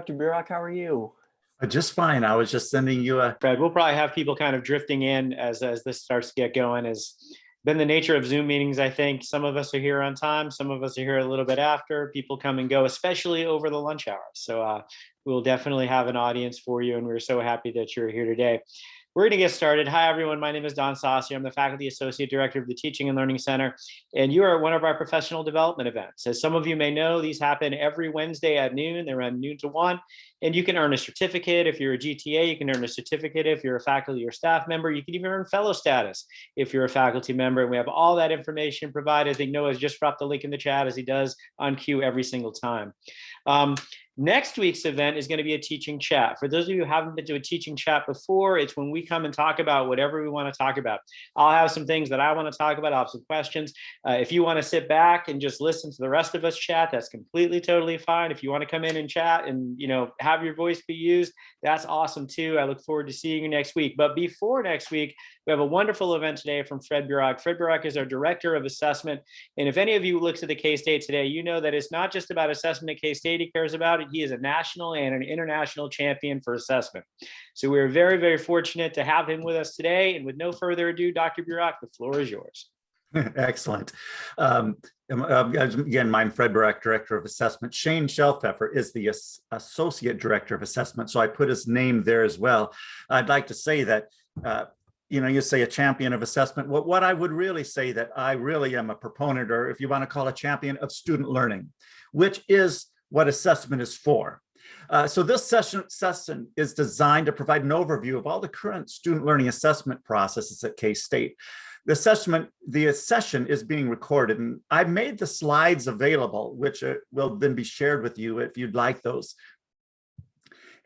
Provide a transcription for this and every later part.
Dr. Burrack, how are you? Just fine. I was just sending you a. Fred, we'll probably have people kind of drifting in as this starts to get going. Has been the nature of Zoom meetings. I think some of us are here on time, some of us are here a little bit after. People come and go, especially over the lunch hour. So we'll definitely have an audience for you, and we're so happy that you're here today. We're going to get started. Hi, everyone. My name is Don Saucier. I'm the Faculty Associate Director of the Teaching and Learning Center, and you are at one of our professional development events. As some of you may know, these happen every Wednesday at noon. They run noon to 1, and you can earn a certificate. If you're a GTA, you can earn a certificate. If you're a faculty or staff member, you can even earn fellow status if you're a faculty member. And we have all that information provided. I think Noah's just dropped the link in the chat, as he does on cue every single time. Next week's event is going to be a teaching chat. For those of you who haven't been to a teaching chat before, it's when we come and talk about whatever we want to talk about. I'll have some things that I want to talk about. I'll have some questions. If you want to sit back and just listen to the rest of us chat, that's completely, totally fine. If you want to come in and chat and, have your voice be used, that's awesome too. I look forward to seeing you next week. But before next week, we have a wonderful event today from Fred Burrack. Fred Burrack is our Director of Assessment. And if any of you looked at the K-State today, you know that it's not just about assessment at K-State he cares about. He is a national and an international champion for assessment. So we're very, very fortunate to have him with us today. And with no further ado, Dr. Burrack, the floor is yours. Excellent. Again, I'm Fred Burrack, Director of Assessment. Shane Shelfpfeffer is the Associate Director of Assessment, so I put his name there as well. I'd like to say that, you say a champion of assessment. What I would really say that I really am a proponent, or if you want to call a champion, of student learning, which is what assessment is for. So this session is designed to provide an overview of all the current student learning assessment processes at K-State. The session is being recorded, and I've made the slides available, which will then be shared with you if you'd like those.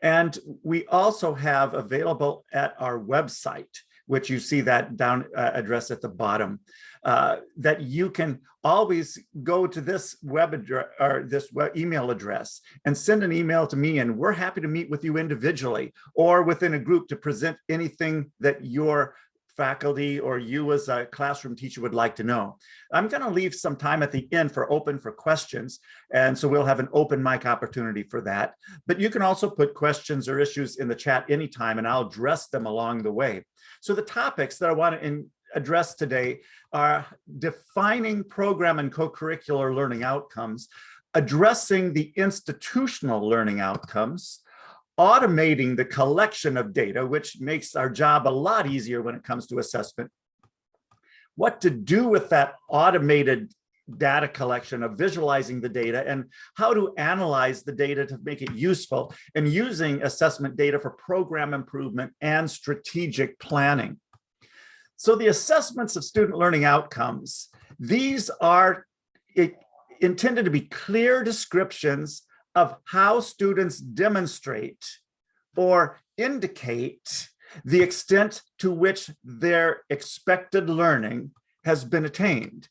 And we also have available at our website, which you see that down address at the bottom, that you can always go to this web address or this email address and send an email to me, and we're happy to meet with you individually or within a group to present anything that your faculty or you as a classroom teacher would like to know. I'm going to leave some time at the end for questions, and so we'll have an open mic opportunity for that. But you can also put questions or issues in the chat anytime, and I'll address them along the way. So the topics that I want to address today are defining program and co-curricular learning outcomes, addressing the institutional learning outcomes, automating the collection of data, which makes our job a lot easier when it comes to assessment, what to do with that automated data collection of visualizing the data, and how to analyze the data to make it useful, and using assessment data for program improvement and strategic planning. So the assessments of student learning outcomes, these are intended to be clear descriptions of how students demonstrate or indicate the extent to which their expected learning has been attained.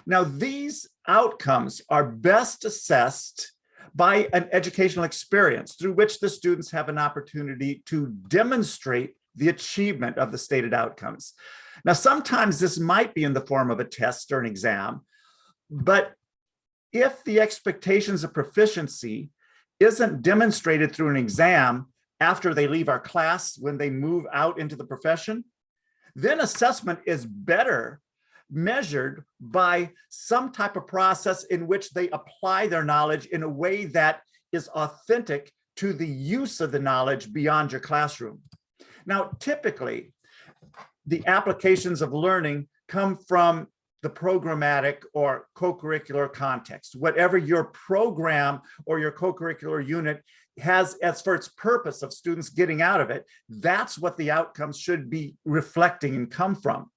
Now, these outcomes are best assessed by an educational experience through which the students have an opportunity to demonstrate the achievement of the stated outcomes. Now, sometimes this might be in the form of a test or an exam, but if the expectations of proficiency isn't demonstrated through an exam after they leave our class when they move out into the profession, then assessment is better measured by some type of process in which they apply their knowledge in a way that is authentic to the use of the knowledge beyond your classroom. Now, typically, the applications of learning come from the programmatic or co-curricular context. Whatever your program or your co-curricular unit has as for its purpose of students getting out of it, that's what the outcomes should be reflecting and come from.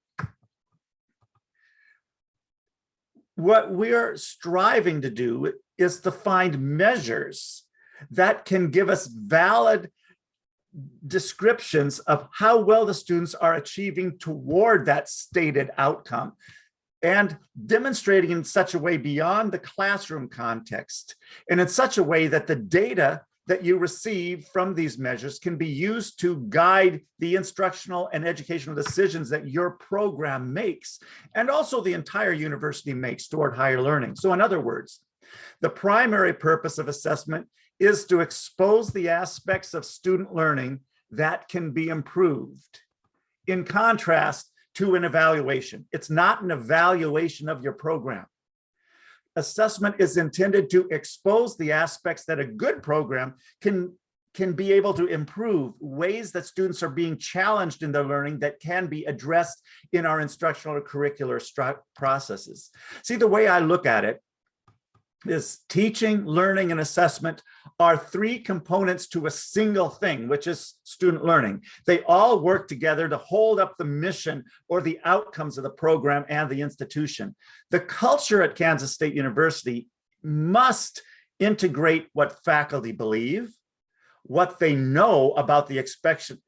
What we're striving to do is to find measures that can give us valid descriptions of how well the students are achieving toward that stated outcome, and demonstrating in such a way beyond the classroom context, and in such a way that the data that you receive from these measures can be used to guide the instructional and educational decisions that your program makes, and also the entire university makes toward higher learning. So in other words, the primary purpose of assessment is to expose the aspects of student learning that can be improved. In contrast to an evaluation, it's not an evaluation of your program. Assessment is intended to expose the aspects that a good program can be able to improve, ways that students are being challenged in their learning that can be addressed in our instructional or curricular processes. See, the way I look at it is teaching, learning, and assessment are three components to a single thing, which is student learning. They all work together to hold up the mission or the outcomes of the program and the institution. The culture at Kansas State University must integrate what faculty believe, what they know about the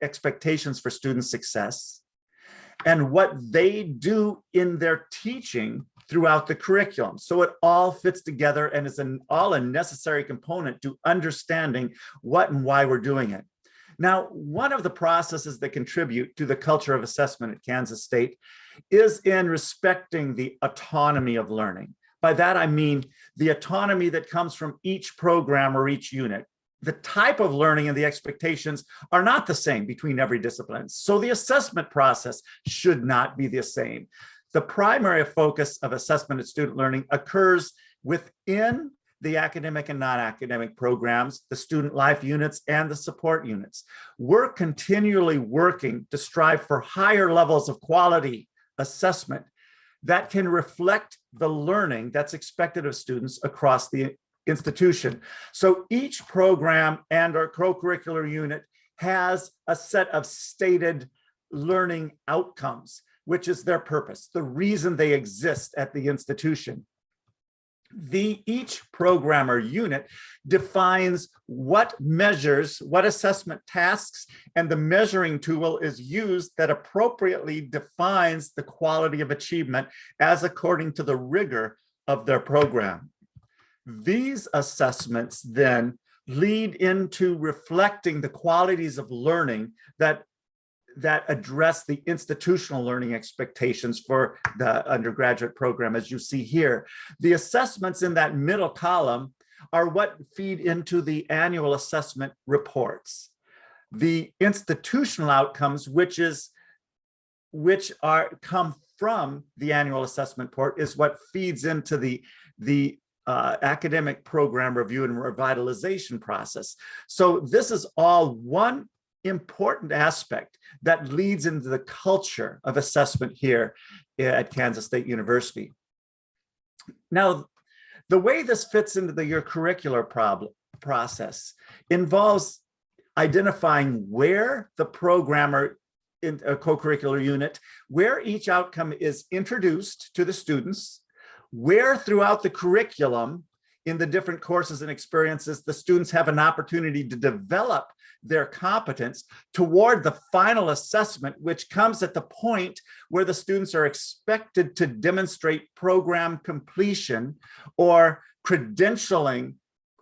expectations for student success, and what they do in their teaching throughout the curriculum. So it all fits together and is all a necessary component to understanding what and why we're doing it. Now, one of the processes that contribute to the culture of assessment at Kansas State is in respecting the autonomy of learning. By that, I mean the autonomy that comes from each program or each unit. The type of learning and the expectations are not the same between every discipline. So the assessment process should not be the same. The primary focus of assessment at student learning occurs within the academic and non-academic programs, the student life units, and the support units. We're continually working to strive for higher levels of quality assessment that can reflect the learning that's expected of students across the institution. So each program and our co-curricular unit has a set of stated learning outcomes, which is their purpose, the reason they exist at the institution. Each program or unit defines what measures, what assessment tasks, and the measuring tool is used that appropriately defines the quality of achievement as according to the rigor of their program. These assessments then lead into reflecting the qualities of learning that address the institutional learning expectations for the undergraduate program, as you see here. The assessments in that middle column are what feed into the annual assessment reports. The institutional outcomes, which come from the annual assessment report, is what feeds into the academic program review and revitalization process. So this is all one important aspect that leads into the culture of assessment here at Kansas State University. Now, the way this fits into your curricular process involves identifying where the programmer in a co-curricular unit, where each outcome is introduced to the students, where throughout the curriculum in the different courses and experiences, the students have an opportunity to develop their competence toward the final assessment, which comes at the point where the students are expected to demonstrate program completion or credentialing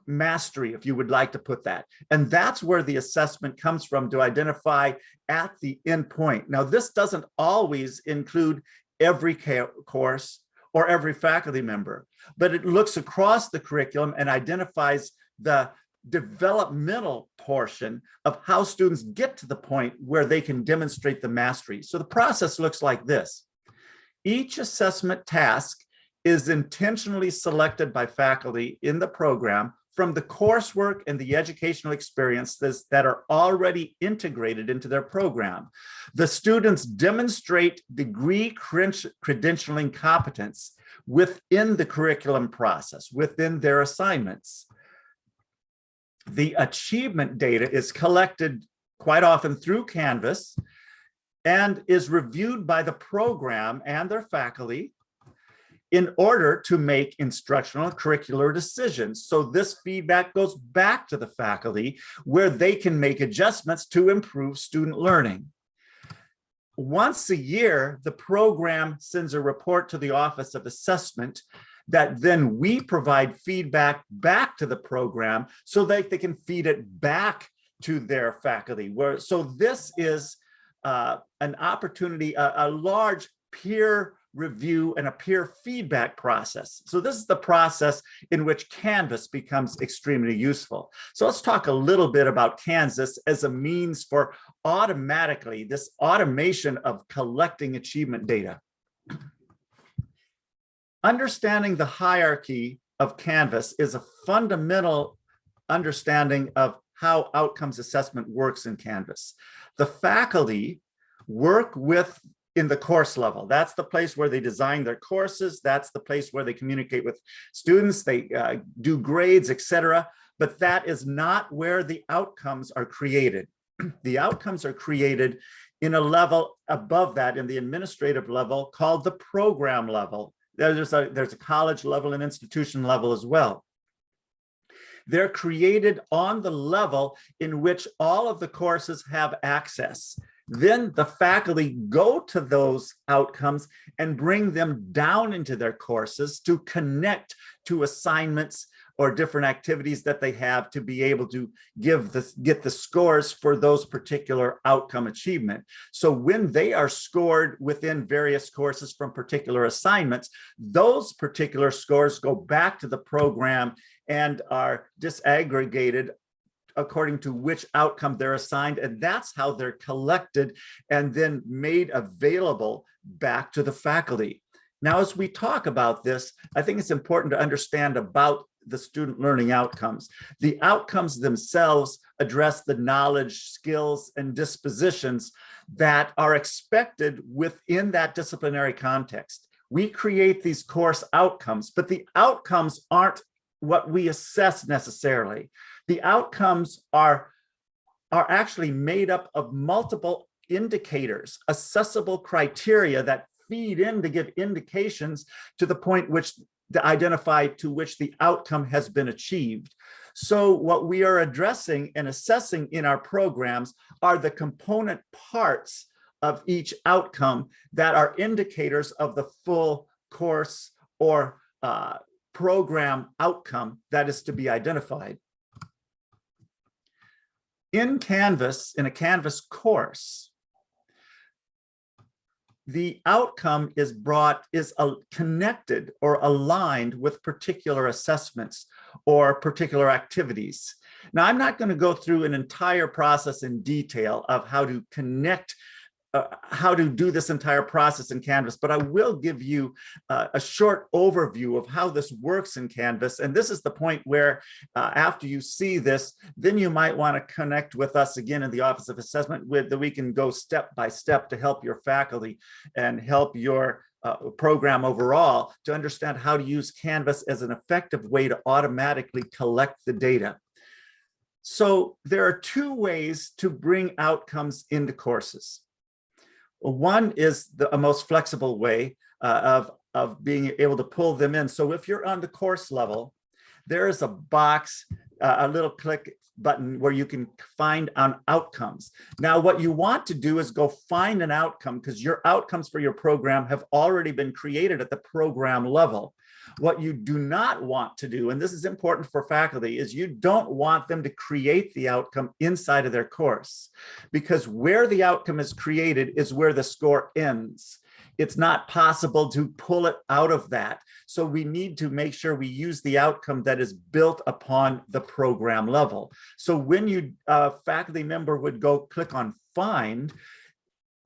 mastery, if you would like to put that. And that's where the assessment comes from, to identify at the end point. Now, this doesn't always include every course or every faculty member, but it looks across the curriculum and identifies the developmental portion of how students get to the point where they can demonstrate the mastery. So the process looks like this. Each assessment task is intentionally selected by faculty in the program from the coursework and the educational experiences that are already integrated into their program. The students demonstrate degree credentialing competence within the curriculum process, within their assignments. The achievement data is collected quite often through Canvas and is reviewed by the program and their faculty in order to make instructional and curricular decisions. So this feedback goes back to the faculty where they can make adjustments to improve student learning. Once a year, the program sends a report to the Office of Assessment that then we provide feedback back to the program so that they can feed it back to their faculty. So this is an opportunity, a large peer review, and a peer feedback process. So this is the process in which Canvas becomes extremely useful. So let's talk a little bit about Canvas as a means for this automation of collecting achievement data. Understanding the hierarchy of Canvas is a fundamental understanding of how outcomes assessment works in Canvas. The faculty work in the course level. That's the place where they design their courses. That's the place where they communicate with students. They do grades, etc. But that is not where the outcomes are created. The outcomes are created in a level above that, in the administrative level, called the program level. There's a college level and institution level as well. They're created on the level in which all of the courses have access. Then the faculty go to those outcomes and bring them down into their courses to connect to assignments or different activities that they have to be able to get the scores for those particular outcome achievement. So when they are scored within various courses from particular assignments, those particular scores go back to the program and are disaggregated according to which outcome they're assigned, and that's how they're collected and then made available back to the faculty. Now, as we talk about this, I think it's important to understand about the student learning outcomes. The outcomes themselves address the knowledge, skills, and dispositions that are expected within that disciplinary context. We create these course outcomes, but the outcomes aren't what we assess necessarily. The outcomes are actually made up of multiple indicators, assessable criteria that feed in to give indications to the point which identify to which the outcome has been achieved. So what we are addressing and assessing in our programs are the component parts of each outcome that are indicators of the full course or program outcome that is to be identified. In Canvas, in a Canvas course, the outcome is connected or aligned with particular assessments or particular activities. Now, I'm not going to go through an entire process in detail of how to connect, how to do this entire process in Canvas, but I will give you a short overview of how this works in Canvas. And this is the point where after you see this, then you might want to connect with us again in the Office of Assessment that we can go step by step to help your faculty and help your program overall to understand how to use Canvas as an effective way to automatically collect the data. So there are two ways to bring outcomes into courses. One is a most flexible way of being able to pull them in. So if you're on the course level, there is a box, a little click button where you can find on outcomes. Now, what you want to do is go find an outcome because your outcomes for your program have already been created at the program level. What you do not want to do, and this is important for faculty, is you don't want them to create the outcome inside of their course, because where the outcome is created is where the score ends. It's not possible to pull it out of that. So we need to make sure we use the outcome that is built upon the program level. So when you, faculty member would go click on find,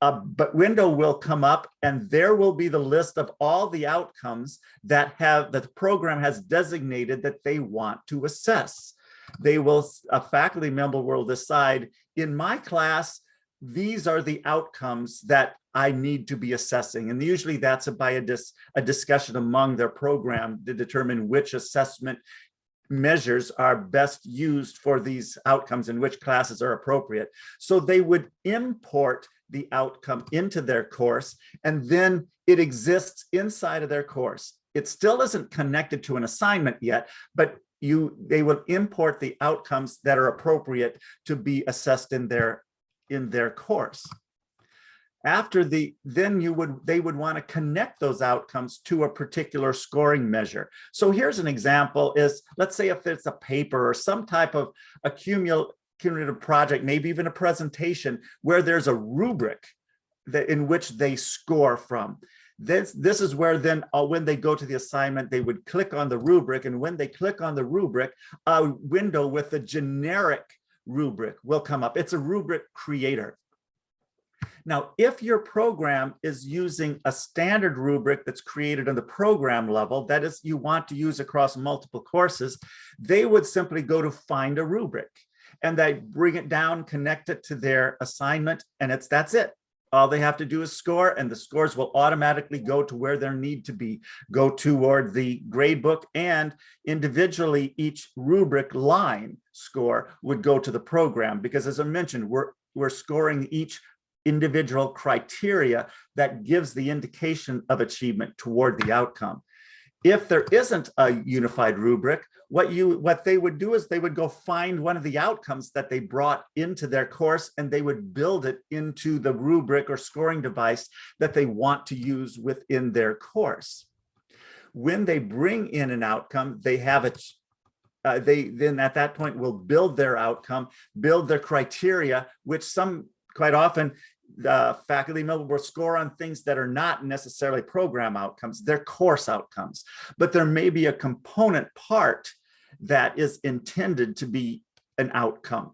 but window will come up and there will be the list of all the outcomes that the program has designated that they want to assess. A faculty member will decide, in my class, these are the outcomes that I need to be assessing. And usually that's by a discussion among their program to determine which assessment measures are best used for these outcomes and which classes are appropriate. So they would import the outcome into their course, and then it exists inside of their course. It still isn't connected to an assignment yet, but they will import the outcomes that are appropriate to be assessed in their course. After they would want to connect those outcomes to a particular scoring measure. So here's an example is, let's say if it's a paper or some type of cumulative project, maybe even a presentation where there's a rubric in which they score from. This is where then when they go to the assignment, they would click on the rubric, and when they click on the rubric, a window with a generic rubric will come up. It's a rubric creator. Now, if your program is using a standard rubric that's created on the program level, that is, you want to use across multiple courses, they would simply go to find a rubric, and they bring it down, connect it to their assignment, and that's it. All they have to do is score, and the scores will automatically go to where they need to be, go toward the grade book, and individually each rubric line score would go to the program, because as I mentioned, we're scoring each individual criteria that gives the indication of achievement toward the outcome. If there isn't a unified rubric, what they would do is they would go find one of the outcomes that they brought into their course, and they would build it into the rubric or scoring device that they want to use within their course. When they bring in an outcome, they have it. They then at that point will build their outcome, build their criteria, which quite often the faculty member will score on things that are not necessarily program outcomes, they're course outcomes, but there may be a component part that is intended to be an outcome.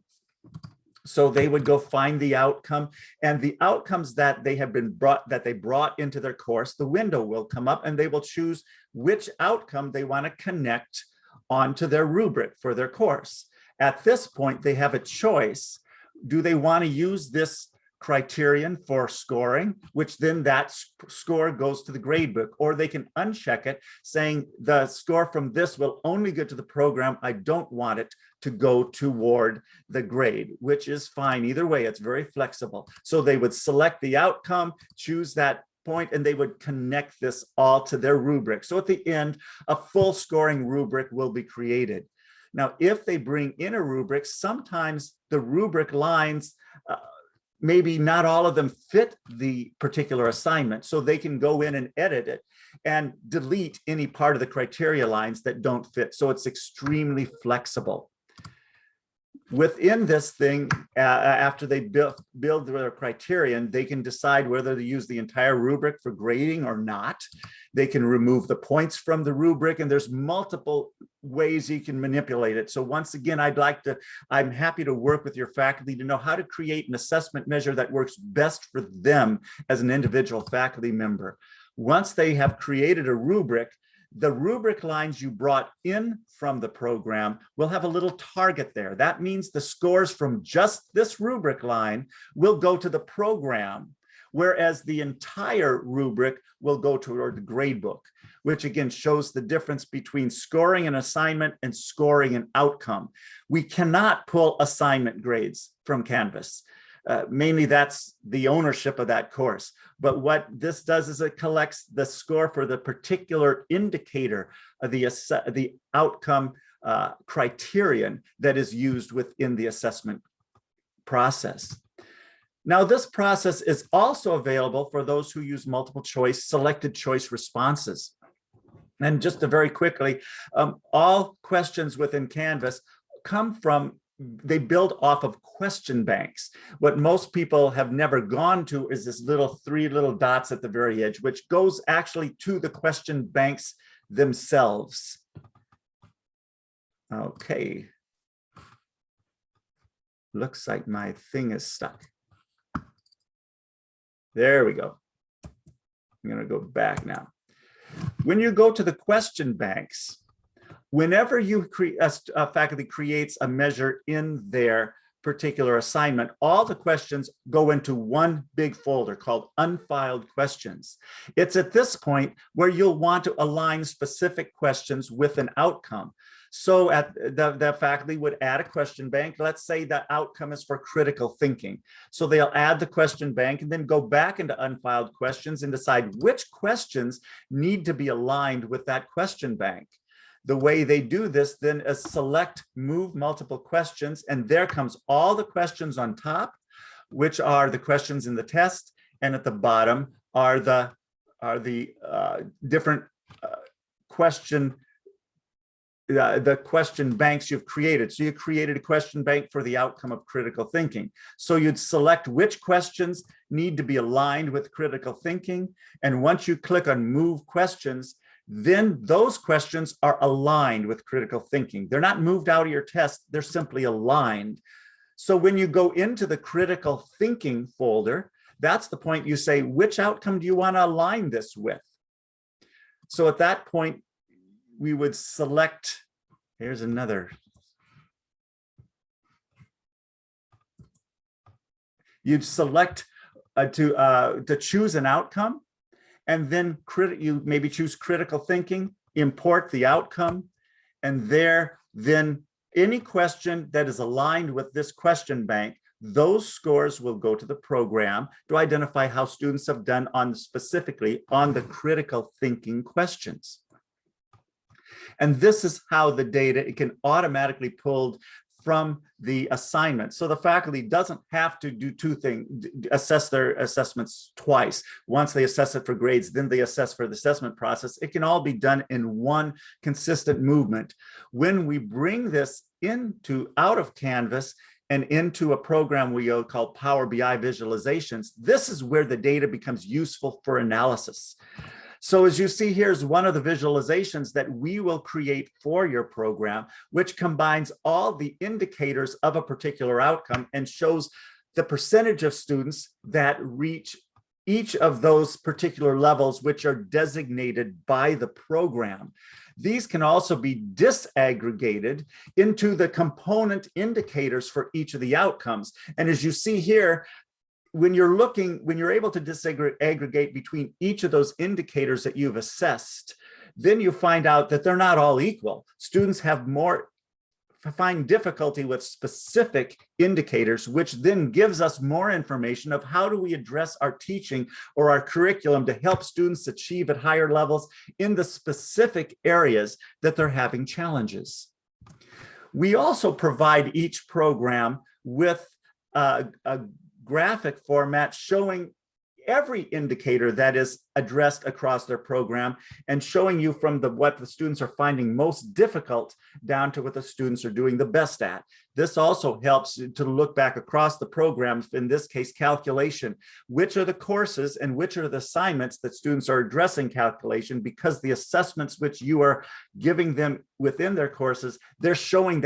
So they would go find the outcome, and the outcomes that they brought into their course, the window will come up, and they will choose which outcome they want to connect onto their rubric for their course. At this point, they have a choice. Do they want to use this criterion for scoring, which then that score goes to the gradebook, or they can uncheck it, saying the score from this will only go to the program. I don't want it to go toward the grade, which is fine. Either way, it's very flexible. So they would select the outcome, choose that point, and they would connect this all to their rubric. So at the end, a full scoring rubric will be created. Now, if they bring in a rubric, sometimes the rubric lines, maybe not all of them fit the particular assignment, so they can go in and edit it and delete any part of the criteria lines that don't fit. So it's extremely flexible. Within this thing, after they build their criterion, they can decide whether to use the entire rubric for grading or not. They can remove the points from the rubric, and there's multiple ways you can manipulate it. So once again, I'm happy to work with your faculty to know how to create an assessment measure that works best for them as an individual faculty member. Once they have created a rubric, the rubric lines you brought in from the program will have a little target there. That means the scores from just this rubric line will go to the program, whereas the entire rubric will go toward the gradebook, which again shows the difference between scoring an assignment and scoring an outcome. We cannot pull assignment grades from Canvas. Mainly that's the ownership of that course. But what this does is it collects the score for the particular indicator of the outcome criterion that is used within the assessment process. Now, this process is also available for those who use multiple choice, selected choice responses. And just to very quickly, all questions within Canvas they build off of question banks. What most people have never gone to is this three little dots at the very edge, which goes actually to the question banks themselves. Okay. Looks like my thing is stuck. There we go. I'm going to go back now. When you go to the question banks, whenever a faculty creates a measure in their particular assignment, all the questions go into one big folder called unfiled questions. It's at this point where you'll want to align specific questions with an outcome. So the faculty would add a question bank. Let's say the outcome is for critical thinking. So they'll add the question bank and then go back into unfiled questions and decide which questions need to be aligned with that question bank. The way they do this then is select move multiple questions, and there comes all the questions on top, which are the questions in the test, and at the bottom are the different question the question banks you've created. So you created a question bank for the outcome of critical thinking. So you'd select which questions need to be aligned with critical thinking. And once you click on move questions, then those questions are aligned with critical thinking. They're not moved out of your test, they're simply aligned. So when you go into the critical thinking folder, that's the point you say, which outcome do you want to align this with? So at that point, we would select, here's another. You'd select to choose an outcome, and then you maybe choose critical thinking, import the outcome, and then any question that is aligned with this question bank, those scores will go to the program to identify how students have done specifically on the critical thinking questions. And this is how the data, it can automatically pulled from the assignment. So the faculty doesn't have to do two things, assess their assessments twice. Once they assess it for grades, then they assess for the assessment process. It can all be done in one consistent movement. When we bring this out of Canvas and into a program we call Power BI visualizations, this is where the data becomes useful for analysis. So as you see, here's one of the visualizations that we will create for your program, which combines all the indicators of a particular outcome and shows the percentage of students that reach each of those particular levels, which are designated by the program. These can also be disaggregated into the component indicators for each of the outcomes. And as you see here, when you're able to disaggregate between each of those indicators that you've assessed, then you find out that they're not all equal. Students find difficulty with specific indicators, which then gives us more information of how do we address our teaching or our curriculum to help students achieve at higher levels in the specific areas that they're having challenges. We also provide each program with a graphic format showing every indicator that is addressed across their program and showing you from what the students are finding most difficult down to what the students are doing the best at. This also helps to look back across the programs, in this case, calculation, which are the courses and which are the assignments that students are addressing calculation, because the assessments which you are giving them within their courses, they're showing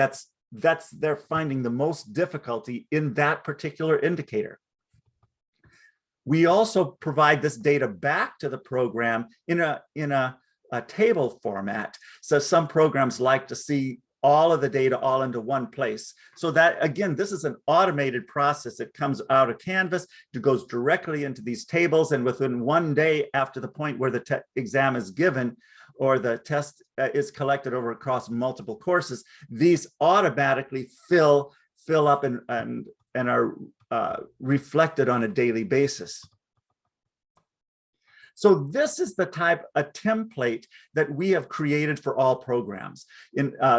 they're finding the most difficulty in that particular indicator. We also provide this data back to the program in a table format. So some programs like to see all of the data all into one place. So that, again, this is an automated process. It comes out of Canvas, it goes directly into these tables, and within one day after the point where the exam is given, or the test is collected over across multiple courses, these automatically fill up and are reflected on a daily basis. So this is the a template that we have created for all programs.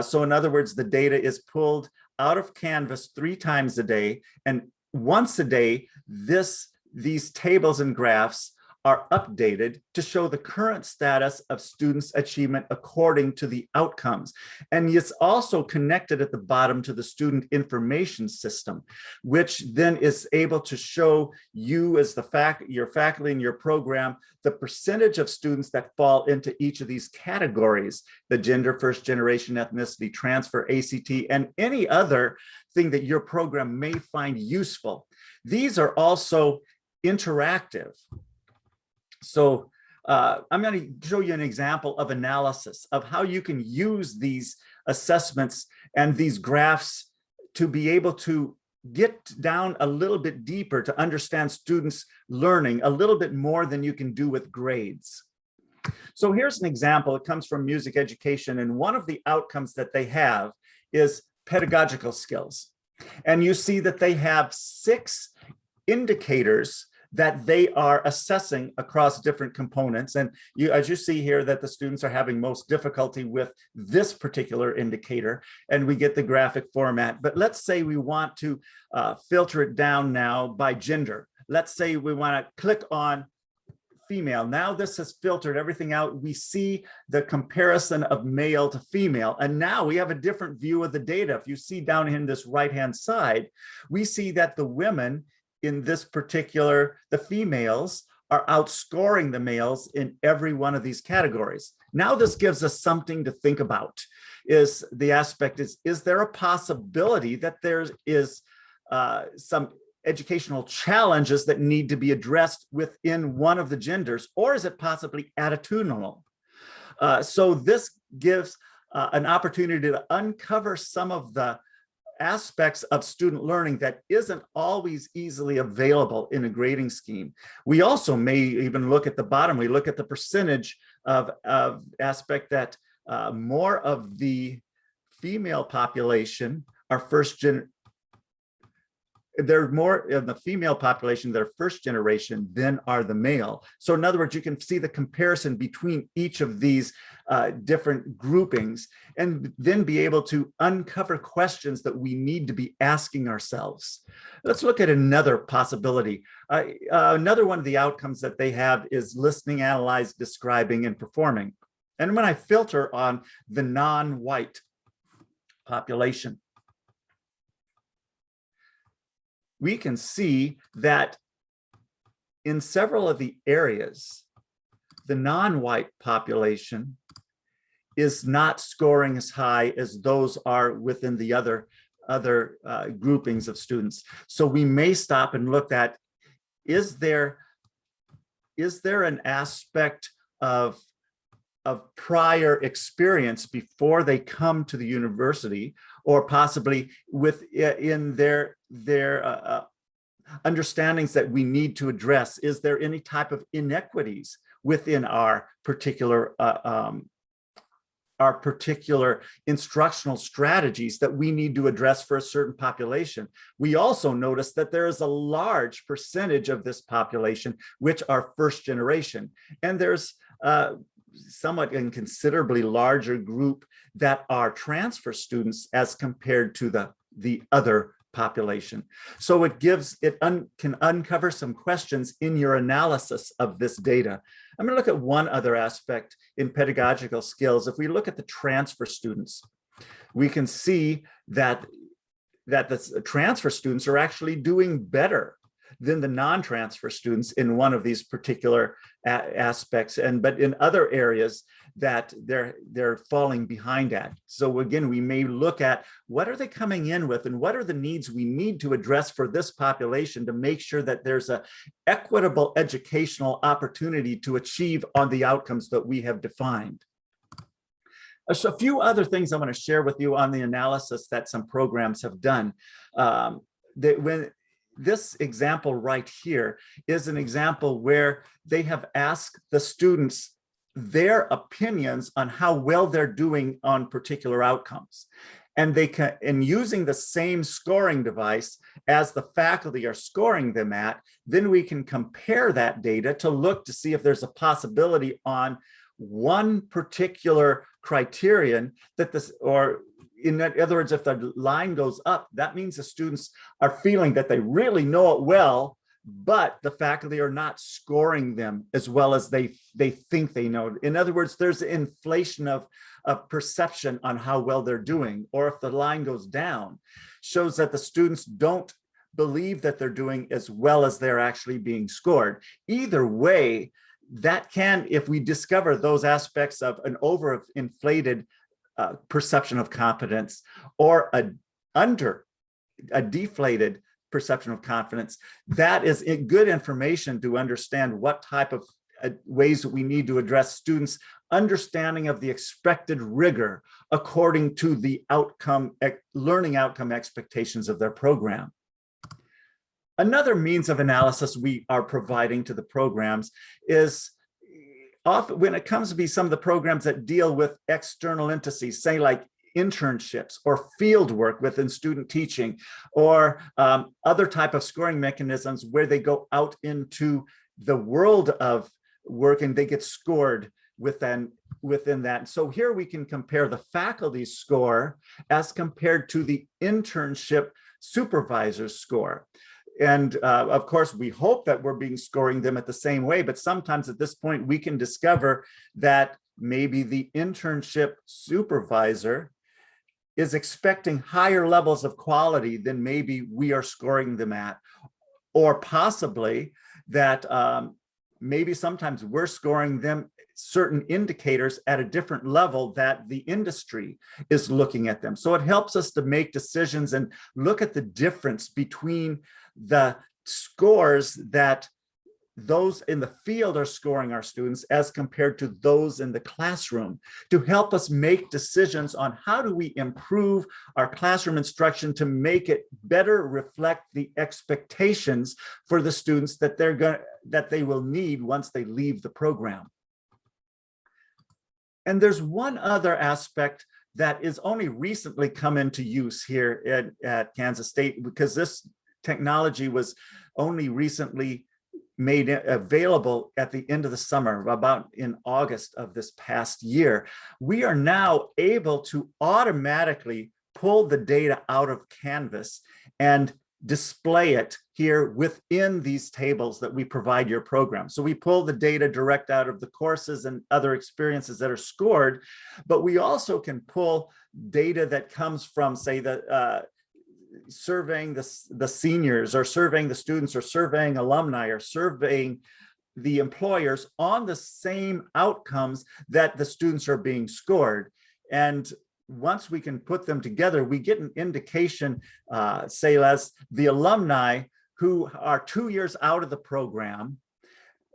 So in other words, the data is pulled out of Canvas 3 times a day, and once a day, these tables and graphs are updated to show the current status of students' achievement according to the outcomes. And it's also connected at the bottom to the student information system, which then is able to show you as your faculty in your program, the percentage of students that fall into each of these categories: the gender, first generation, ethnicity, transfer, ACT, and any other thing that your program may find useful. These are also interactive. So I'm going to show you an example of analysis of how you can use these assessments and these graphs to be able to get down a little bit deeper to understand students' learning a little bit more than you can do with grades. So here's an example. It comes from music education, and one of the outcomes that they have is pedagogical skills. And you see that they have 6 indicators that they are assessing across different components. And as you see here, that the students are having most difficulty with this particular indicator, and we get the graphic format. But let's say we want to filter it down now by gender. Let's say we want to click on female. Now this has filtered everything out. We see the comparison of male to female. And now we have a different view of the data. If you see down in this right-hand side, we see that the women in this particular, the females, are outscoring the males in every one of these categories. Now this gives us something to think about. Is there a possibility that there is some educational challenges that need to be addressed within one of the genders, or is it possibly attitudinal? So this gives an opportunity to uncover some of the aspects of student learning that isn't always easily available in a grading scheme. We also may even look at the bottom, we look at the percentage of aspect that more of the female population are they're more in the female population, they're first generation than are the male. So in other words, you can see the comparison between each of these different groupings and then be able to uncover questions that we need to be asking ourselves. Let's look at another possibility. Another one of the outcomes that they have is listening, analyze, describing, and performing. And when I filter on the non-white population, we can see that in several of the areas, the non-white population is not scoring as high as those are within the other groupings of students. So we may stop and look at, is there an aspect of prior experience before they come to the university, or possibly within their understandings that we need to address? Is there any type of inequities within our particular instructional strategies that we need to address for a certain population? We also notice that there is a large percentage of this population which are first generation, and there's somewhat and considerably larger group that are transfer students as compared to the other population. So can uncover some questions in your analysis of this data. I'm going to look at one other aspect in pedagogical skills. If we look at the transfer students, we can see that the transfer students are actually doing better than the non-transfer students in one of these particular aspects, but in other areas that they're falling behind at. So again, we may look at what are they coming in with and what are the needs we need to address for this population to make sure that there's an equitable educational opportunity to achieve on the outcomes that we have defined. So a few other things I want to share with you on the analysis that some programs have done. This example right here is an example where they have asked the students their opinions on how well they're doing on particular outcomes. And using the same scoring device as the faculty are scoring them at, then we can compare that data to look to see if there's a possibility on one particular criterion in other words, if the line goes up, that means the students are feeling that they really know it well, but the faculty are not scoring them as well as they think they know. In other words, there's an inflation of perception on how well they're doing. Or if the line goes down, shows that the students don't believe that they're doing as well as they're actually being scored. Either way, that can, if we discover those aspects of an overinflated perception of competence or a deflated perception of confidence, that is good information to understand what type of ways that we need to address students' understanding of the expected rigor according to the learning outcome expectations of their program. Another means of analysis we are providing to the programs is often when it comes to be some of the programs that deal with external entities, say like internships or field work within student teaching, or other type of scoring mechanisms where they go out into the world of work and they get scored within that. So here we can compare the faculty's score as compared to the internship supervisor's score. And of course, we hope that we're being scoring them at the same way, but sometimes at this point, we can discover that maybe the internship supervisor is expecting higher levels of quality than maybe we are scoring them at, or possibly that maybe sometimes we're scoring them certain indicators at a different level that the industry is looking at them. So it helps us to make decisions and look at the difference between the scores that those in the field are scoring our students as compared to those in the classroom, to help us make decisions on how do we improve our classroom instruction to make it better reflect the expectations for the students that they will need once they leave the program. And there's one other aspect that is only recently come into use here at Kansas State, because this technology was only recently made available at the end of the summer, about in August of this past year. We are now able to automatically pull the data out of Canvas and display it here within these tables that we provide your program. So we pull the data direct out of the courses and other experiences that are scored, but we also can pull data that comes from, say, the surveying the seniors, or surveying the students, or surveying alumni, or surveying the employers on the same outcomes that the students are being scored. And once we can put them together, we get an indication, say as the alumni who are 2 years out of the program,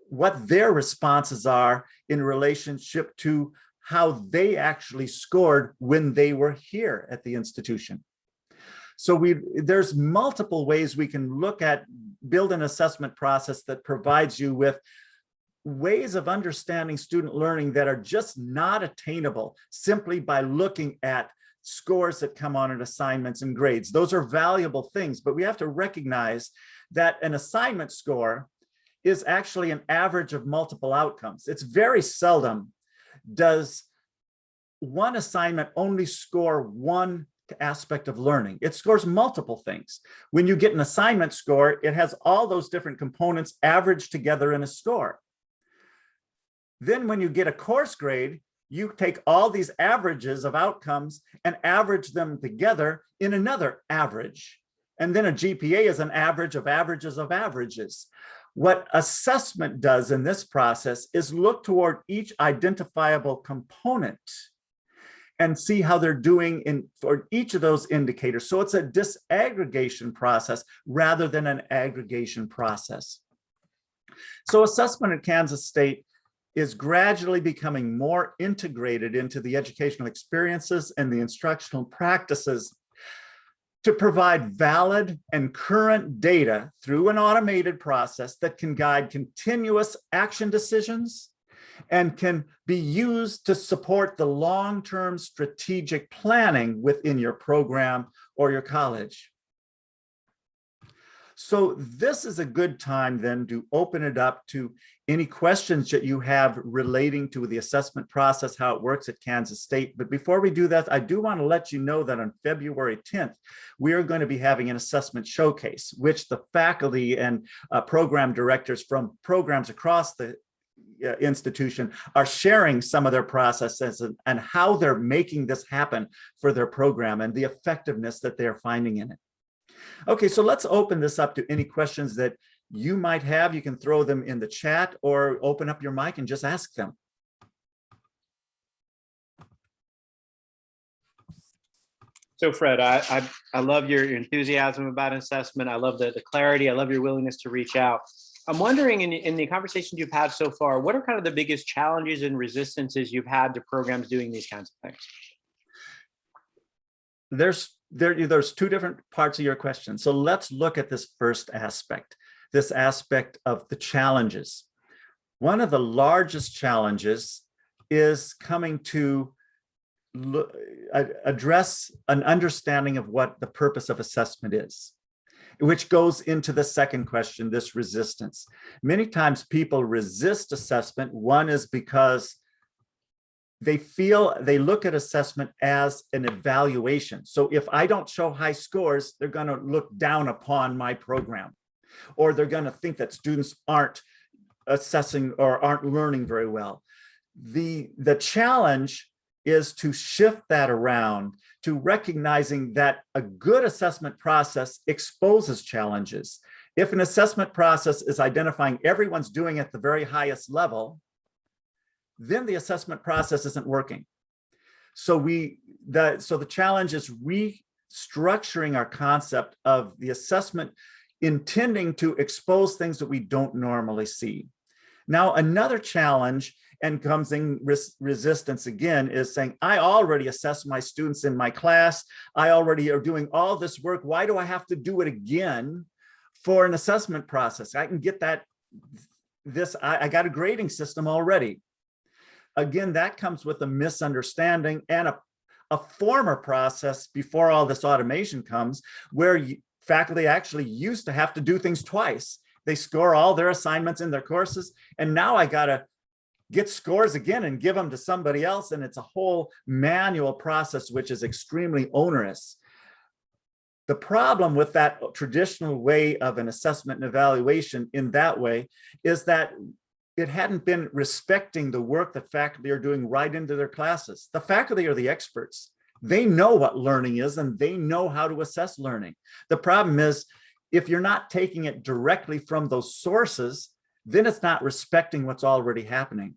what their responses are in relationship to how they actually scored when they were here at the institution. So there's multiple ways we can look at, build an assessment process that provides you with ways of understanding student learning that are just not attainable simply by looking at scores that come on in assignments and grades. Those are valuable things, but we have to recognize that an assignment score is actually an average of multiple outcomes. It's very seldom does one assignment only score one aspect of learning. It scores multiple things. When you get an assignment score, it has all those different components averaged together in a score. Then when you get a course grade, you take all these averages of outcomes and average them together in another average. And then a GPA is an average of averages of averages. What assessment does in this process is look toward each identifiable component and see how they're doing for each of those indicators. So it's a disaggregation process rather than an aggregation process. So assessment at Kansas State is gradually becoming more integrated into the educational experiences and the instructional practices to provide valid and current data through an automated process that can guide continuous action decisions and can be used to support the long-term strategic planning within your program or your college. So this is a good time then to open it up to any questions that you have relating to the assessment process, how it works at Kansas State. But before we do that, I do want to let you know that on February 10th, we are going to be having an assessment showcase, which the faculty and program directors from programs across the institution are sharing some of their processes and how they're making this happen for their program and the effectiveness that they're finding in it. Okay, so let's open this up to any questions that you might have. You can throw them in the chat or open up your mic and just ask them. So Fred, I love your enthusiasm about assessment. I love the clarity. I love your willingness to reach out. I'm wondering in the conversations you've had so far, what are kind of the biggest challenges and resistances you've had to programs doing these kinds of things? There's two different parts of your question. So let's look at this first aspect, this aspect of the challenges. One of the largest challenges is coming to address an understanding of what the purpose of assessment is, which goes into the second question, this resistance. Many times people resist assessment. One is because they look at assessment as an evaluation. So if I don't show high scores, they're going to look down upon my program. or they're going to think that students aren't assessing or aren't learning very well. The challenge is to shift that around to recognizing that a good assessment process exposes challenges. If an assessment process is identifying everyone's doing at the very highest level, then the assessment process isn't working. So the challenge is restructuring our concept of the assessment intending to expose things that we don't normally see. Now, another challenge, and comes in resistance again, is saying, I already assess my students in my class. I already are doing all this work. Why do I have to do it again for an assessment process? I can get that, I got a grading system already. Again, that comes with a misunderstanding and a former process before all this automation comes, where faculty actually used to have to do things twice. They score all their assignments in their courses, and now I gotta get scores again and give them to somebody else, and it's a whole manual process, which is extremely onerous. The problem with that traditional way of an assessment and evaluation in that way is that it hadn't been respecting the work that faculty are doing right into their classes. The faculty are the experts. They know what learning is, and they know how to assess learning. The problem is, if you're not taking it directly from those sources, then it's not respecting what's already happening.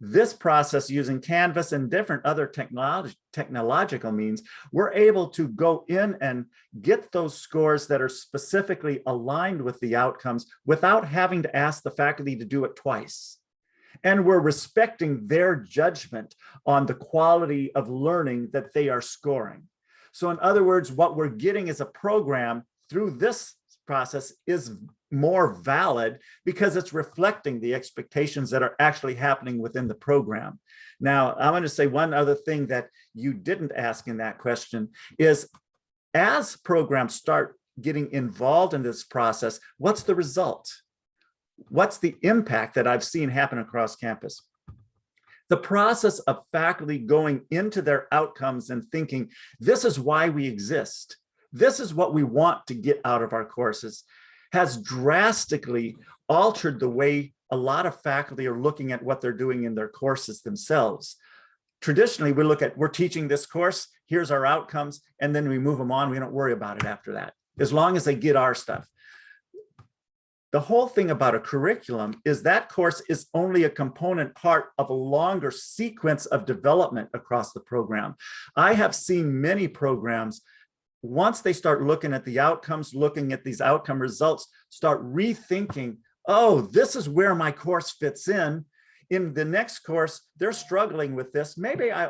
This process, using Canvas and different other technological means, we're able to go in and get those scores that are specifically aligned with the outcomes without having to ask the faculty to do it twice. And we're respecting their judgment on the quality of learning that they are scoring. So in other words, what we're getting as a program through this process is more valid because it's reflecting the expectations that are actually happening within the program. Now, I want to say one other thing that you didn't ask in that question is, as programs start getting involved in this process, what's the result? What's the impact that I've seen happen across campus? The process of faculty going into their outcomes and thinking, this is why we exist. This is what we want to get out of our courses, has drastically altered the way a lot of faculty are looking at what they're doing in their courses themselves. Traditionally, we're teaching this course, here's our outcomes, and then we move them on. We don't worry about it after that, as long as they get our stuff. The whole thing about a curriculum is that course is only a component part of a longer sequence of development across the program. I have seen many programs, once they start looking at the outcomes, looking at these outcome results, start rethinking, oh, this is where my course fits in. In the next course, they're struggling with this. Maybe I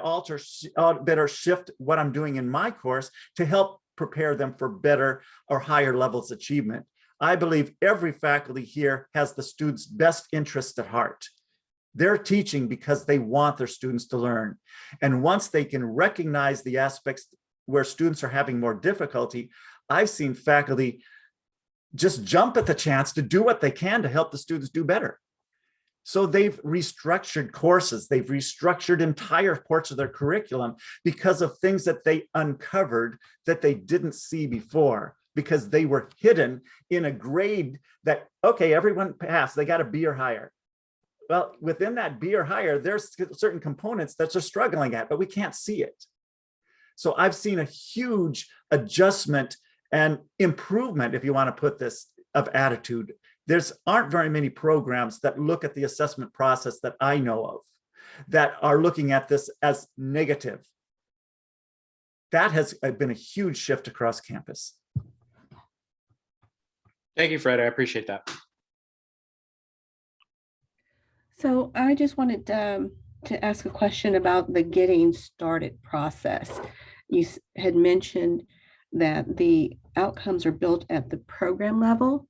better shift what I'm doing in my course to help prepare them for better or higher levels of achievement. I believe every faculty here has the students' best interest at heart. They're teaching because they want their students to learn. And once they can recognize the aspects where students are having more difficulty, I've seen faculty just jump at the chance to do what they can to help the students do better. So they've restructured courses, they've restructured entire parts of their curriculum because of things that they uncovered that they didn't see before, because they were hidden in a grade that, okay, everyone passed, they got a B or higher. Well, within that B or higher, there's certain components that they're struggling at, but we can't see it. So I've seen a huge adjustment and improvement, if you want to put this, of attitude. Aren't very many programs that look at the assessment process that I know of that are looking at this as negative. That has been a huge shift across campus. Thank you, Fred. I appreciate that. So I just wanted to ask a question about the getting started process. You had mentioned that the outcomes are built at the program level.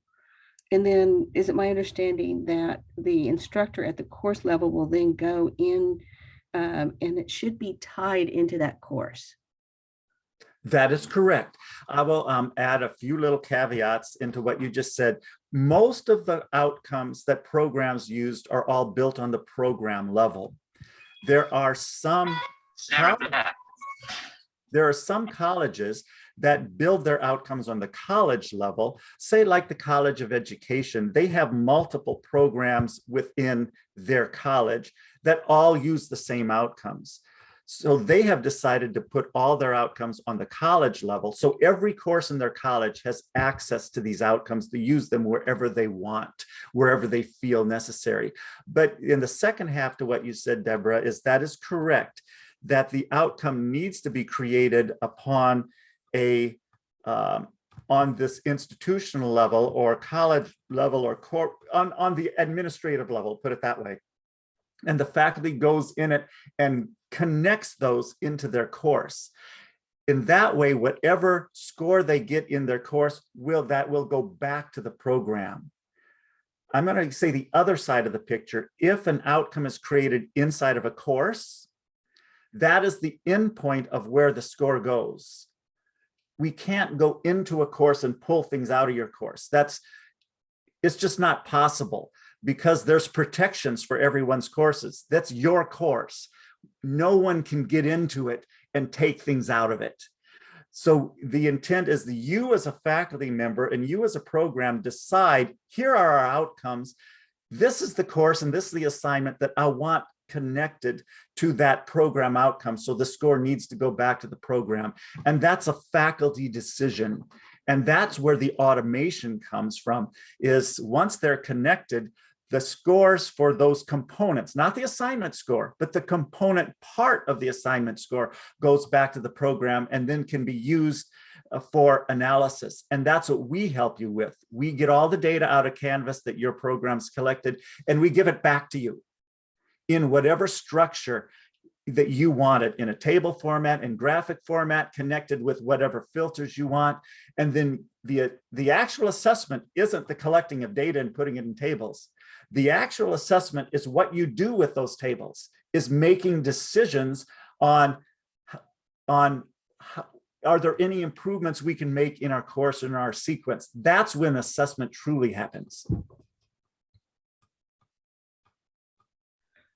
And then is it my understanding that the instructor at the course level will then go in and it should be tied into that course? That is correct. I will add a few little caveats into what you just said. Most of the outcomes that programs used are all built on the program level. There are some colleges that build their outcomes on the college level, say like the College of Education, they have multiple programs within their college that all use the same outcomes. So they have decided to put all their outcomes on the college level. So every course in their college has access to these outcomes to use them wherever they want, wherever they feel necessary. But in the second half to what you said, Deborah, is that is correct, that the outcome needs to be created upon a on this institutional level or college level or on the administrative level, put it that way. And the faculty goes in it and connects those into their course. In that way, whatever score they get in their course will go back to the program. I'm going to say the other side of the picture. If an outcome is created inside of a course, that is the endpoint of where the score goes. We can't go into a course and pull things out of your course. It's just not possible, because there's protections for everyone's courses. That's your course. No one can get into it and take things out of it. So the intent is that you as a faculty member and you as a program decide, here are our outcomes. This is the course and this is the assignment that I want connected to that program outcome. So the score needs to go back to the program. And that's a faculty decision. And that's where the automation comes from, is once they're connected, the scores for those components, not the assignment score, but the component part of the assignment score goes back to the program and then can be used for analysis. And that's what we help you with. We get all the data out of Canvas that your program's collected, and we give it back to you in whatever structure that you want it, in a table format, in graphic format, connected with whatever filters you want. And then the actual assessment isn't the collecting of data and putting it in tables. The actual assessment is what you do with those tables, is making decisions on are there any improvements we can make in our course and our sequence. That's when assessment truly happens.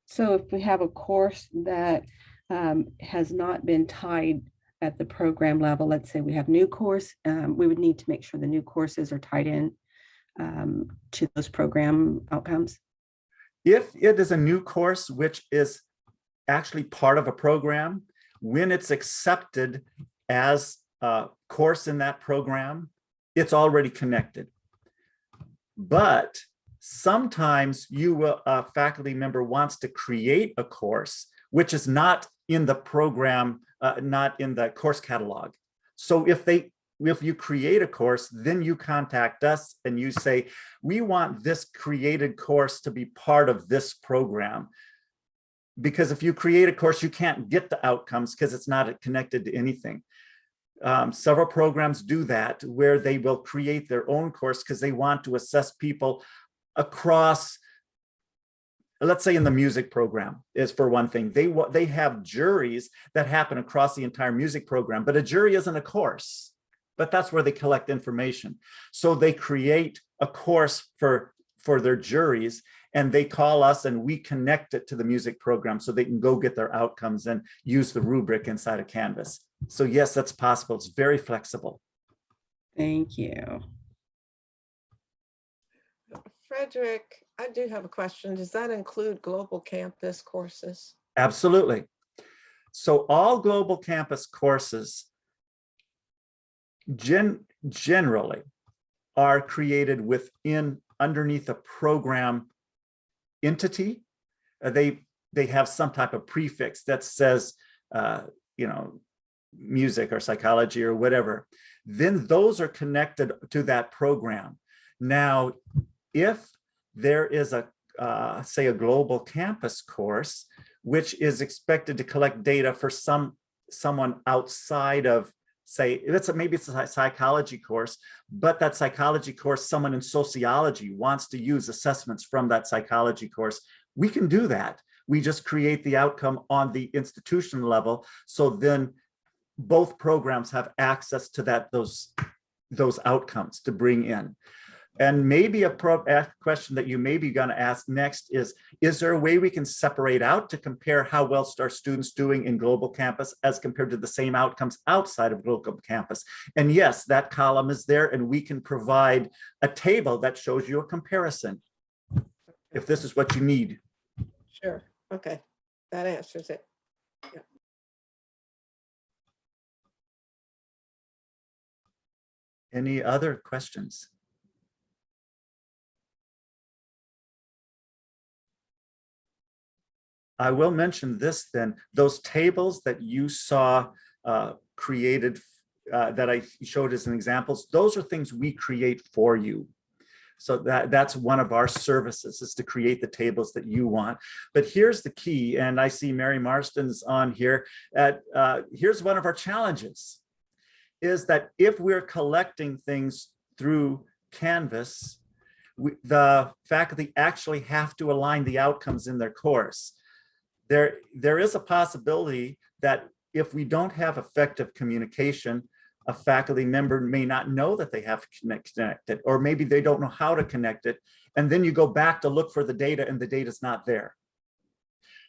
So if we have a course that has not been tied at the program level, let's say we have new course, we would need to make sure the new courses are tied in to those program outcomes. If it is a new course, which is actually part of a program, when it's accepted as a course in that program, it's already connected. But sometimes a faculty member wants to create a course which is not in the program, not in the course catalog. So if you create a course, then you contact us and you say, we want this created course to be part of this program. Because if you create a course, you can't get the outcomes because it's not connected to anything. Several programs do that, where they will create their own course because they want to assess people across, let's say in the music program is for one thing. They have juries that happen across the entire music program, but a jury isn't a course, but that's where they collect information. So they create a course for their juries, and they call us and we connect it to the music program so they can go get their outcomes and use the rubric inside of Canvas. So yes, that's possible. It's very flexible. Thank you. Frederick, I do have a question. Does that include global campus courses? Absolutely. So all global campus courses generally are created underneath a program entity. They have some type of prefix that says, music or psychology or whatever. Then those are connected to that program. Now, if there is say a global campus course, which is expected to collect data for someone outside of, say, maybe it's a psychology course, but that psychology course, someone in sociology wants to use assessments from that psychology course, we can do that. We just create the outcome on the institution level. So then both programs have access to those outcomes to bring in. And maybe a question that you may be going to ask next is there a way we can separate out to compare how well are students doing in global campus as compared to the same outcomes outside of global campus? And yes, that column is there, and we can provide a table that shows you a comparison if this is what you need. Sure. Okay. That answers it. Yeah. Any other questions? I will mention this then, those tables that you saw created that I showed as an examples, those are things we create for you. So that's one of our services, is to create the tables that you want. But here's the key, and I see Mary Marston's on here. Here's one of our challenges, is that if we're collecting things through Canvas, the faculty actually have to align the outcomes in their course. There is a possibility that if we don't have effective communication, a faculty member may not know that they have to connect it, or maybe they don't know how to connect it. And then you go back to look for the data and the data's not there.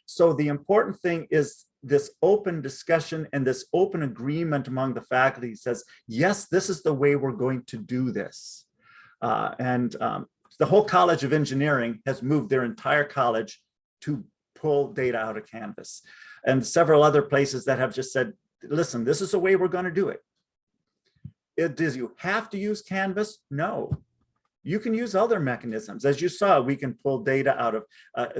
So the important thing is this open discussion and this open agreement among the faculty says, yes, this is the way we're going to do this. The whole College of Engineering has moved their entire college to pull data out of Canvas, and several other places that have just said, listen, this is the way we're going to do it. Does you have to use Canvas? No. You can use other mechanisms. As you saw, we can pull data out of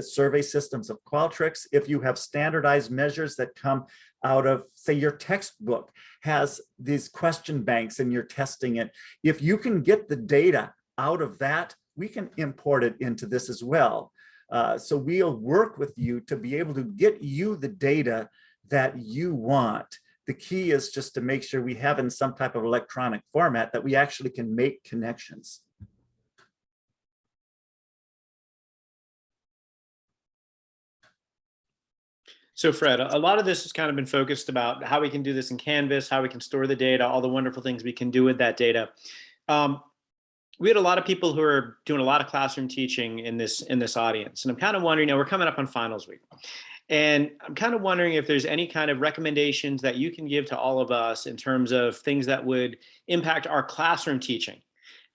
survey systems of Qualtrics. If you have standardized measures that come out of, say, your textbook has these question banks and you're testing it, if you can get the data out of that, we can import it into this as well. So we'll work with you to be able to get you the data that you want. The key is just to make sure we have in some type of electronic format that we actually can make connections. So Fred, a lot of this has kind of been focused about how we can do this in Canvas, how we can store the data, all the wonderful things we can do with that data. We had a lot of people who are doing a lot of classroom teaching in this audience. And I'm kind of wondering, we're coming up on finals week. And I'm kind of wondering if there's any kind of recommendations that you can give to all of us in terms of things that would impact our classroom teaching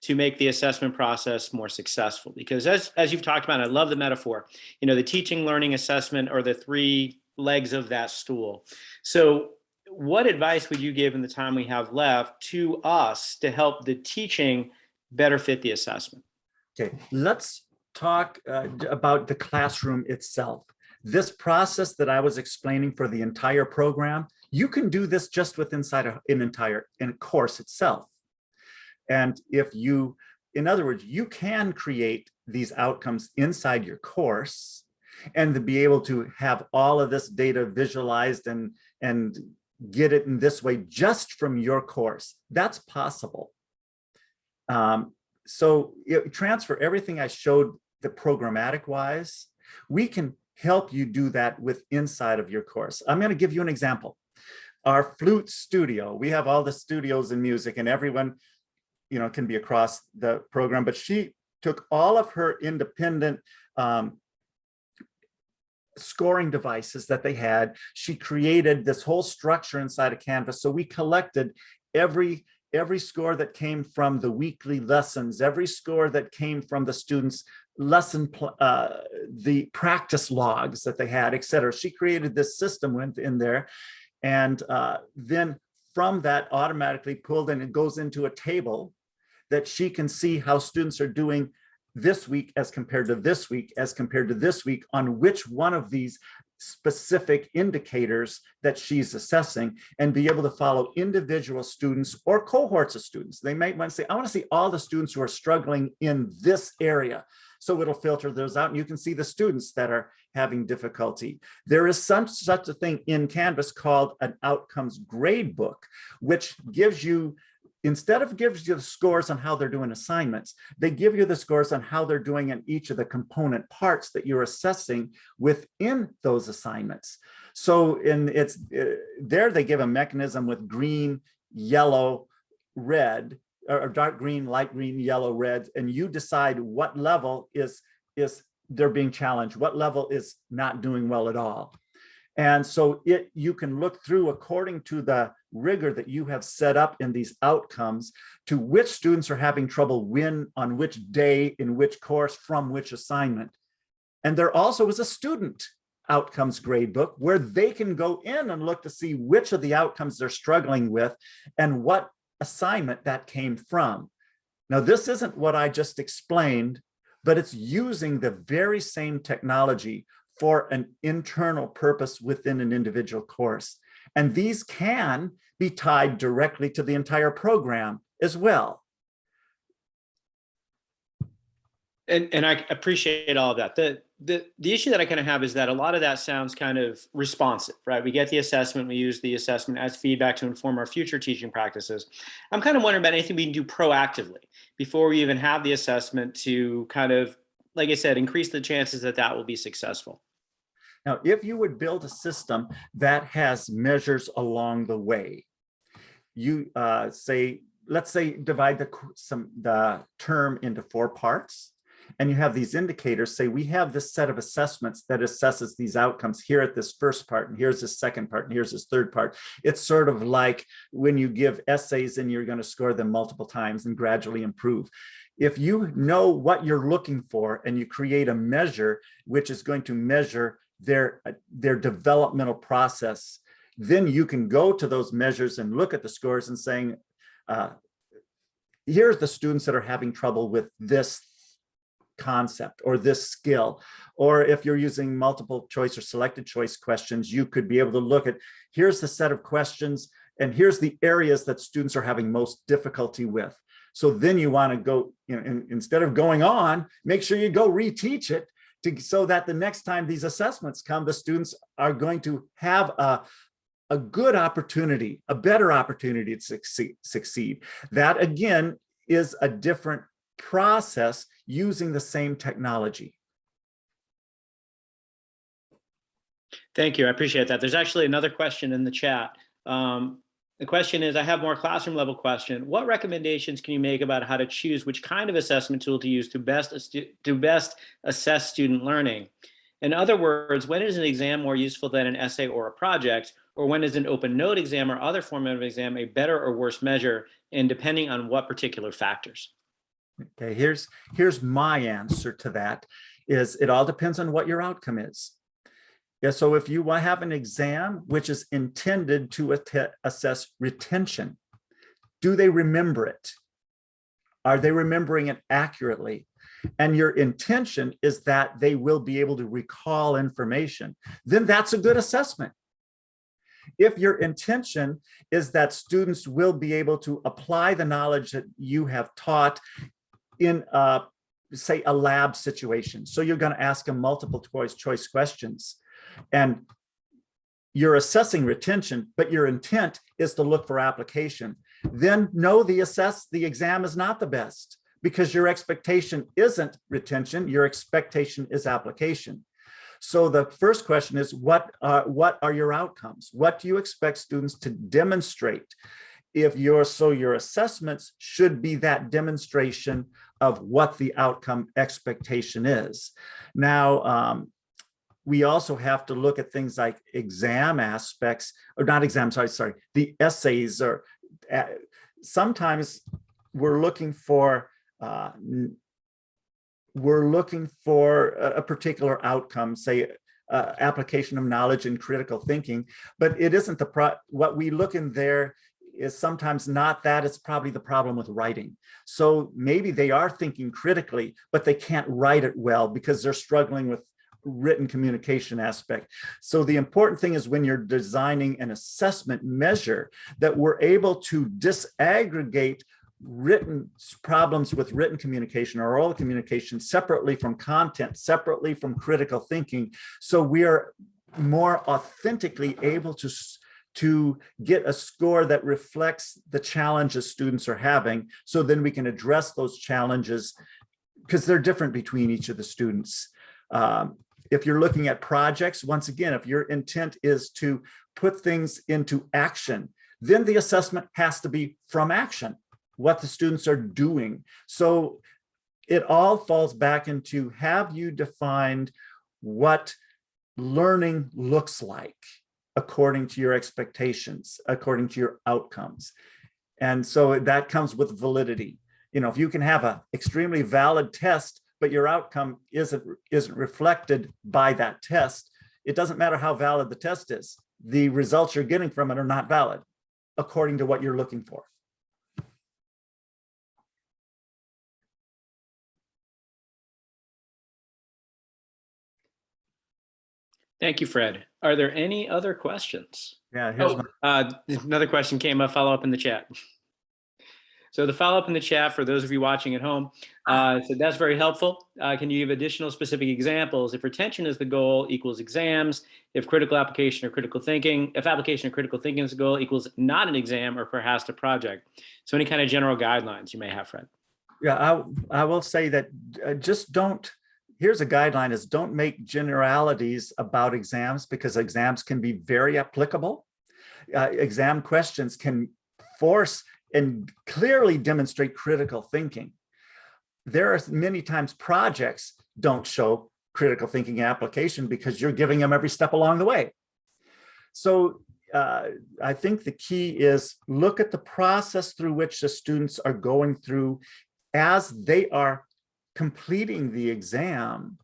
to make the assessment process more successful. Because as you've talked about, I love the metaphor, the teaching, learning, assessment are the three legs of that stool. So what advice would you give in the time we have left to us to help the teaching better fit the assessment? Okay, let's talk about the classroom itself. This process that I was explaining for the entire program, you can do this just with inside a course itself. And if you, in other words, you can create these outcomes inside your course and to be able to have all of this data visualized and get it in this way just from your course. That's possible. So transfer everything I showed the programmatic wise, we can help you do that with inside of your course. I'm going to give you an example. Our flute studio, we have all the studios in music and everyone, can be across the program, but she took all of her independent scoring devices that they had. She created this whole structure inside of Canvas. So we collected every score that came from the weekly lessons, every score that came from the students' lesson, the practice logs that they had, et cetera. She created this system, went in there, and then from that automatically pulled in, it goes into a table that she can see how students are doing this week as compared to this week, as compared to this week on which one of these specific indicators that she's assessing, and be able to follow individual students or cohorts of students. They might want to say, I want to see all the students who are struggling in this area. So it'll filter those out and you can see the students that are having difficulty. There is such a thing in Canvas called an outcomes grade book, which gives you, instead of gives you the scores on how they're doing assignments, they give you the scores on how they're doing in each of the component parts that you're assessing within those assignments. So there they give a mechanism with green, yellow, red or dark green, light green, yellow, red, and you decide what level is they're being challenged, what level is not doing well at all. And so you can look through according to the rigor that you have set up in these outcomes to which students are having trouble when, on which day, in which course, from which assignment. And there also is a student outcomes gradebook where they can go in and look to see which of the outcomes they're struggling with and what assignment that came from. Now, this isn't what I just explained, but it's using the very same technology for an internal purpose within an individual course. And these can be tied directly to the entire program as well. And I appreciate all of that. The issue that I kind of have is that a lot of that sounds kind of responsive, right? We get the assessment, we use the assessment as feedback to inform our future teaching practices. I'm kind of wondering about anything we can do proactively before we even have the assessment to kind of, like I said, increase the chances that that will be successful. Now, if you would build a system that has measures along the way, you let's say divide the term into 4 parts. And you have these indicators, say we have this set of assessments that assesses these outcomes here at this first part, and here's this second part, and here's this third part. It's sort of like when you give essays and you're going to score them multiple times and gradually improve. If you know what you're looking for and you create a measure which is going to measure their developmental process, then you can go to those measures and look at the scores and saying, here's the students that are having trouble with this concept or this skill. Or if you're using multiple choice or selected choice questions, you could be able to look at, here's the set of questions and here's the areas that students are having most difficulty with. So then you want to go, instead of going on, make sure you go reteach it so that the next time these assessments come, the students are going to have a good opportunity, a better opportunity to succeed. That again is a different process using the same technology. Thank you. I appreciate that. There's actually another question in the chat. The question is, I have more classroom level question. What recommendations can you make about how to choose which kind of assessment tool to use to best assess student learning? In other words, when is an exam more useful than an essay or a project? Or when is an open note exam or other form of exam a better or worse measure, and depending on what particular factors? Okay, here's my answer to that is it all depends on what your outcome is. Yeah, so if you have an exam which is intended to assess retention, do they remember it? Are they remembering it accurately? And your intention is that they will be able to recall information, then that's a good assessment. If your intention is that students will be able to apply the knowledge that you have taught in, say, a lab situation, so you're going to ask them multiple choice questions, and you're assessing retention, but your intent is to look for application, then no, the exam is not the best because your expectation isn't retention, your expectation is application. So the first question is, what are your outcomes? What do you expect students to demonstrate? Your assessments should be that demonstration of what the outcome expectation is. Now, we also have to look at things like exam aspects, or not exam, sorry, the essays, or sometimes we're looking for a particular outcome, say application of knowledge and critical thinking, but it isn't what we look in there is sometimes not that, it's probably the problem with writing. So maybe they are thinking critically, but they can't write it well because they're struggling with written communication aspect. So the important thing is when you're designing an assessment measure that we're able to disaggregate written problems with written communication or oral communication separately from content, separately from critical thinking. So we are more authentically able to get a score that reflects the challenges students are having. So then we can address those challenges because they're different between each of the students. If you're looking at projects, once again, if your intent is to put things into action, then the assessment has to be from action. what the students are doing. So it all falls back into, have you defined what learning looks like according to your expectations, according to your outcomes? And so that comes with validity. You know, if you can have an extremely valid test, but your outcome isn't reflected by that test, it doesn't matter how valid the test is. The results you're getting from it are not valid according to what you're looking for. Thank you, Fred. Are there any other questions? Yeah, here's Another question came up, follow up in the chat. So the follow-up in the chat for those of you watching at home, so that's very helpful. Can you give additional specific examples? If retention is the goal, equals exams. If critical application or critical thinking, if application or critical thinking is the goal, equals not an exam or perhaps a project. So any kind of general guidelines you may have, Fred? Yeah, I will say that just don't, here's a guideline, is don't make generalities about exams, because exams can be very applicable. Exam questions can force and clearly demonstrate critical thinking. There are many times projects don't show critical thinking application because you're giving them every step along the way. So I think the key is look at the process through which the students are going through as they are completing the exam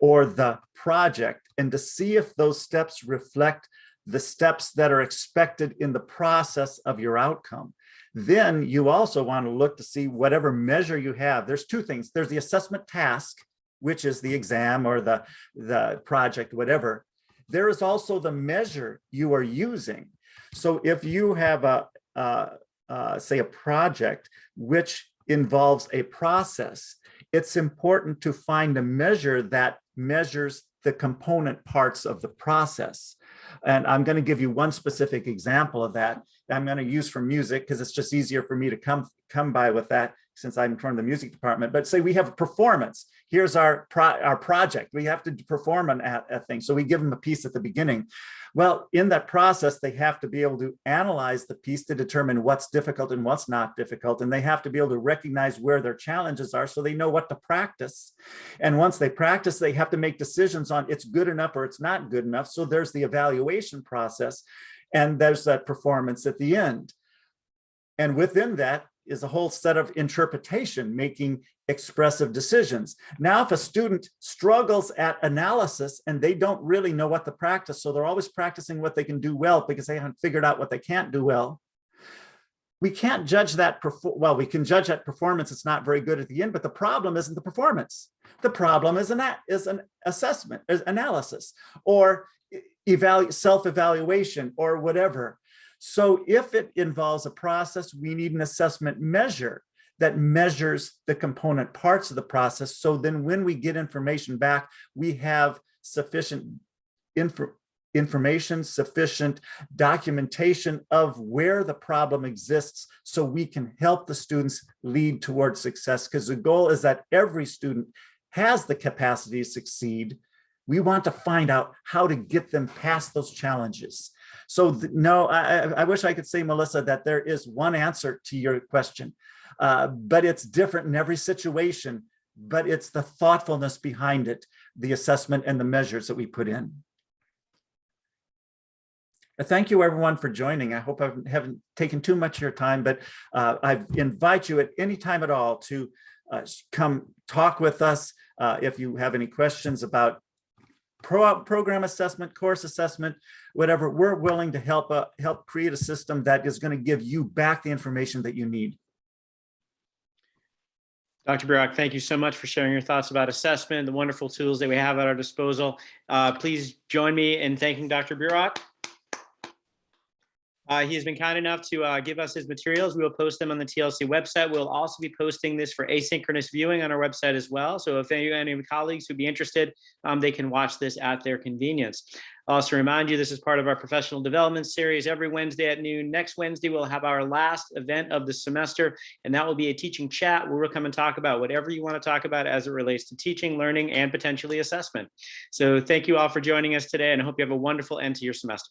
or the project, and to see if those steps reflect the steps that are expected in the process of your outcome. Then you also want to look to see whatever measure you have. There's two things. There's the assessment task, which is the exam or the project, whatever. There is also the measure you are using. So if you have say a project which involves a process, it's important to find a measure that measures the component parts of the process. And I'm going to give you one specific example of that. I'm going to use from music because it's just easier for me to come by with that since I'm from the music department. But say we have a performance. Here's our project. We have to perform a thing. So we give them a piece at the beginning. Well, in that process, they have to be able to analyze the piece to determine what's difficult and what's not difficult. And they have to be able to recognize where their challenges are so they know what to practice. And once they practice, they have to make decisions on it's good enough or it's not good enough. So there's the evaluation process. And there's that performance at the end. And within that is a whole set of interpretation, making expressive decisions. Now, if a student struggles at analysis and they don't really know what to practice, so they're always practicing what they can do well because they haven't figured out what they can't do well, we can't judge that, well, we can judge that performance, it's not very good at the end, but the problem isn't the performance. The problem is an assessment, analysis, or self-evaluation or whatever. So if it involves a process, we need an assessment measure that measures the component parts of the process. So then when we get information back, we have sufficient information, sufficient documentation of where the problem exists so we can help the students lead towards success. Because the goal is that every student has the capacity to succeed. We want to find out how to get them past those challenges. So no, I wish I could say, Melissa, that there is one answer to your question, but it's different in every situation, but it's the thoughtfulness behind it, the assessment and the measures that we put in. Thank you everyone for joining. I hope I haven't taken too much of your time, but I invite you at any time at all to come talk with us if you have any questions about program assessment, course assessment, whatever. We're willing to help create a system that is going to give you back the information that you need. Dr. Burrack, thank you so much for sharing your thoughts about assessment, the wonderful tools that we have at our disposal. Please join me in thanking Dr. Burrack. He has been kind enough to give us his materials. We will post them on the TLC website. We'll also be posting this for asynchronous viewing on our website as well. So if any of my colleagues would be interested, they can watch this at their convenience. I'll also remind you, this is part of our professional development series every Wednesday at noon. Next Wednesday, we'll have our last event of the semester, and that will be a teaching chat where we'll come and talk about whatever you want to talk about as it relates to teaching, learning, and potentially assessment. So thank you all for joining us today, and I hope you have a wonderful end to your semester.